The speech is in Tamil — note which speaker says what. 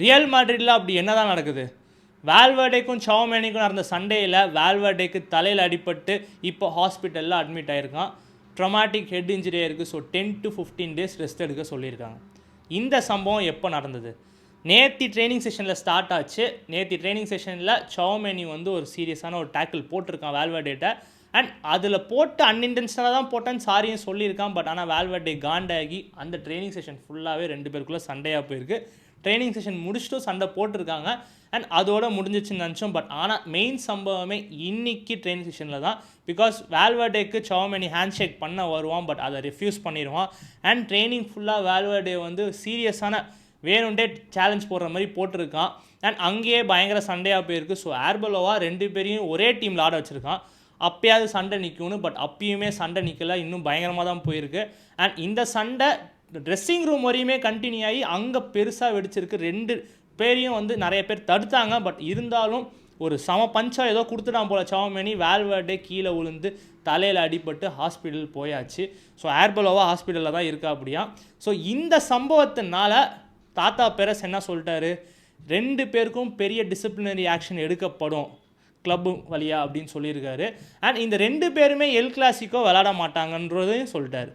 Speaker 1: ரியல் மேட்ரிட்ல அப்படி என்னதான் நடக்குது? வால்வர்டேக்கும் சவுமேனிக்கும் நடந்த சண்டேயில் வால்வர்டேக்கு தலையில் அடிபட்டு இப்போ ஹாஸ்பிட்டலில் அட்மிட் ஆகிருக்கான். ட்ரமாட்டிக் ஹெட் இன்ஜுரி இருக்குது. ஸோ 10 to 15 days ரெஸ்ட் எடுக்க சொல்லியிருக்காங்க. இந்த சம்பவம் எப்போ நடந்தது? நேற்று ட்ரைனிங் செஷனில் ஸ்டார்ட் ஆச்சு. நேற்று ட்ரைனிங் செஷனில் சவுமேனி வந்து ஒரு சீரியஸான ஒரு டேக்கிள் போட்டிருக்கான் வால்வர்டேட்டை. அண்ட் அதில் போட்டு அன்இன்டென்ஷனலாக தான் போட்டேன்னு சாரியும் சொல்லியிருக்கான். பட் ஆனால் வால்வர்டே காண்டாகி அந்த ட்ரைனிங் செஷன் ஃபுல்லாகவே 2 பேருக்குள்ளே சண்டையாக போயிருக்கு. ட்ரைனிங் செஷன் முடிச்சுட்டும் சண்டை போட்டிருக்காங்க. அண்ட் அதோட முடிஞ்சிச்சுன்னு நினச்சோம். பட் ஆனால் மெயின் சம்பவமே இன்னைக்கு ட்ரைனிங் செஷனில் தான். பிகாஸ் வால்வர்டேக்கு சவுமேனி ஹேண்ட் ஷேக் பண்ண வருவான். பட் அதை ரிஃப்யூஸ் பண்ணிடுவான். அண்ட் ட்ரைனிங் ஃபுல்லாக வால்வர்டே வந்து சீரியஸான வேணுண்டே சேலஞ்ச் போடுற மாதிரி போட்டிருக்கான். அண்ட் அங்கேயே பயங்கர சண்டையாக போயிருக்கு. ஸோ ஆர்பலோவா 2 பேரையும் ஒரே டீமில் ஆட வச்சுருக்கான். அப்பயாவது சண்டை நிற்கும்னு. பட் அப்பயுமே சண்டை நிற்கல. இன்னும் பயங்கரமாக தான் போயிருக்கு. அண்ட் இந்த சண்டை ட்ரெஸ்ஸிங் ரூம் வரையுமே கண்டினியூ ஆகி அங்கே பெருசாக வெடிச்சிருக்கு. 2 பேரையும் வந்து நிறைய பேர் தடுத்தாங்க. பட் இருந்தாலும் ஒரு சம பஞ்சாக ஏதோ கொடுத்துட்டான் போல சவுமேனி. வால்வர்டே கீழே விழுந்து தலையில் அடிபட்டு ஹாஸ்பிட்டல் போயாச்சு. ஸோ ஆர்பலோவா ஹாஸ்பிட்டலில் தான் இருக்கா அப்படியா. ஸோ இந்த சம்பவத்தினால தாத்தா பெரஸ் என்ன சொல்லிட்டாரு? 2 பேருக்கும் பெரிய டிசிப்ளினரி ஆக்ஷன் எடுக்கப்படும் கிளப்பு வழியா அப்படின்னு சொல்லியிருக்காரு. அண்ட் இந்த 2 பேருமே எல் கிளாசிக்கோ விளாட மாட்டாங்கன்றதையும் சொல்லிட்டாரு.